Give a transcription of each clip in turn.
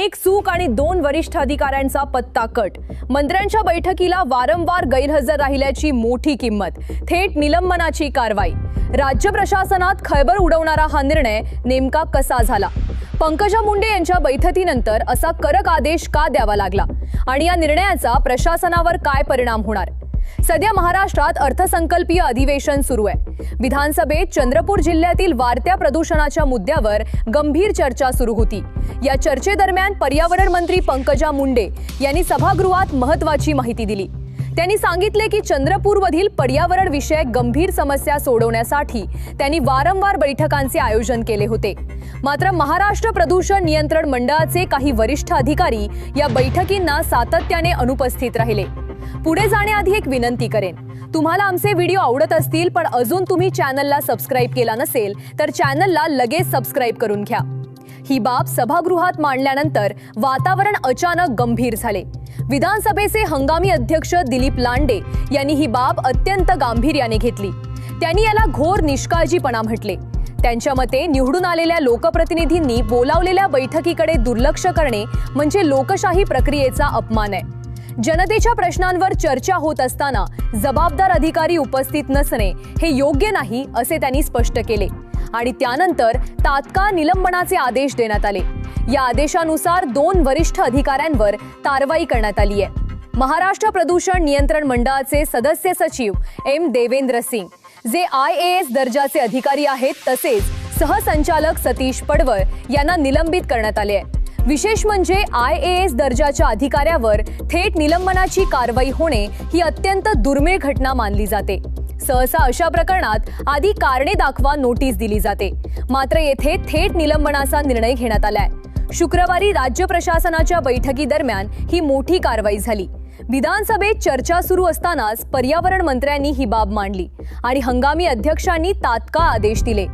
एक चूक आणि 2 वरिष्ठ अधिकाऱ्यांचा पत्ता कट। मंत्र्यांच्या बैठकीला वारंवार गैरहजर राहिल्याची मोठी किंमत, थेट निलंबनाची कारवाई। राज्य प्रशासनात खळबळ उडवणारा हा निर्णय नेमका कसा झाला? पंकजा मुंडे यांच्या बैठकीनंतर असा कडक आदेश का द्यावा लागला आणि या निर्णयाचा प्रशासनावर काय परिणाम होणार? सध्या महाराष्ट्रात अर्थसंकल्पीय अधिवेशन सुरू आहे। विधानसभेत चंद्रपूर जिल्ह्यातील वाढत्या प्रदूषणाच्या मुद्द्यावर गंभीर चर्चा सुरू होती। या चर्चेदरम्यान पर्यावरण मंत्री पंकजा मुंडे यांनी सभागृहात महत्त्वाची माहिती दिली। त्यांनी सांगितले की चंद्रपूरमधील पर्यावरण विषयक गंभीर समस्या सोडवण्यासाठी त्यांनी वारंवार बैठकांचे आयोजन केले होते। मात्र महाराष्ट्र प्रदूषण नियंत्रण मंडळाचे काही वरिष्ठ अधिकारी या बैठकींना सातत्याने अनुपस्थित राहिले। पुढे जाण्याआधी एक विनंती करेन, तुम्हाला आमचे व्हिडिओ आवडत असतील पण अजून तुम्ही चॅनलला सबस्क्राइब केला नसेल तर चॅनलला लगेच सबस्क्राइब करून घ्या। ही बाब सभागृहात मांडल्यानंतर वातावरण अचानक गंभीर झाले। विधानसभेचे हंगामी अध्यक्ष दिलीप लांडे यांनी ही बाब अत्यंत गांभीर्याने घेतली। त्यांनी याला घोर निष्काळजीपणा म्हटले। त्यांच्या मते निवडून आलेल्या लोकप्रतिनिधींनी बोलावलेल्या बैठकीकडे दुर्लक्ष करणे म्हणजे लोकशाही प्रक्रियेचा अपमान आहे। जनतेच्या प्रश्नांवर चर्चा होत असताना जबाबदार अधिकारी उपस्थित नसणे हे योग्य नाही असे त्यांनी स्पष्ट केले आणि त्यानंतर तात्काळ निलंबनाचे आदेश देण्यात आले। या आदेशानुसार 2 वरिष्ठ अधिकाऱ्यांवर कारवाई करण्यात आली आहे। महाराष्ट्र प्रदूषण नियंत्रण मंडळाचे सदस्य सचिव एम देवेंद्र सिंग, जे IAS दर्जाचे अधिकारी आहेत, तसेच सहसंचालक सतीश पडवळ यांना निलंबित करण्यात आले आहे। विशेष म्हणजे IAS दर्जाच्या अधिकाऱ्यावर थेट निलंबनाची कारवाई होणे ही अत्यंत दुर्मिळ घटना मानली जाते। सहसा अशा प्रकरणात आधी कारणे दाखवा नोटीस दिली जाते, मात्र येथे थेट निलंबनाचा निर्णय घेण्यात आलाय। शुक्रवारी राज्य प्रशासनाच्या बैठकीदरम्यान ही मोठी कारवाई झाली। विधानसभेत चर्चा सुरू असतानाच पर्यावरण मंत्र्यांनी ही बाब मांडली आणि हंगामी अध्यक्षांनी तात्काळ आदेश दिले।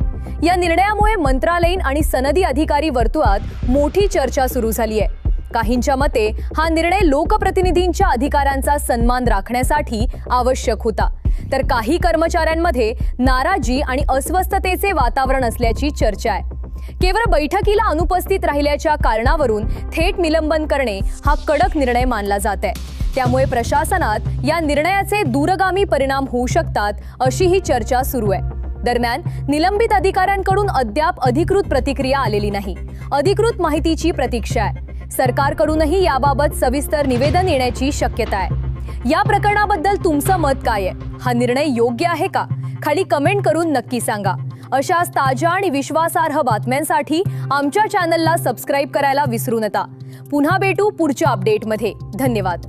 या निर्णयामुळे मंत्रालयीन आणि सनदी अधिकारी वर्तुळात मोठी चर्चा सुरू झाली आहे। काहींच्या मते हा निर्णय लोकप्रतिनिधींच्या अधिकारांचा सन्मान राखण्यासाठी आवश्यक होता, तर काही कर्मचाऱ्यांमध्ये नाराजी आणि अस्वस्थतेचे वातावरण असल्याची चर्चा आहे। केवळ बैठकीला अनुपस्थित राहिल्याच्या कारणावरून थेट निलंबन करणे हा कडक निर्णय मानला जात आहे। त्यामुळे प्रशासनात या निर्णयाचे दूरगामी परिणाम होऊ शकतात अशी ही चर्चा सुरू आहे। दरम्यान निलंबित अधिकाऱ्यांकडून अद्याप अधिकृत प्रतिक्रिया आलेली नाही। अधिकृत माहितीची प्रतीक्षा आहे। सरकारकडूनही याबाबत सविस्तर निवेदन येण्याची शक्यता आहे। या प्रकरणाबद्दल तुमचं मत काय आहे? हा निर्णय योग्य आहे का? खाली कमेंट करून नक्की सांगा। अशाच ताज्या आणि विश्वासार्ह बातम्यांसाठी आमच्या चॅनलला सबस्क्राइब करायला विसरू नका। पुन्हा भेटू पुढच्या अपडेटमध्ये। धन्यवाद।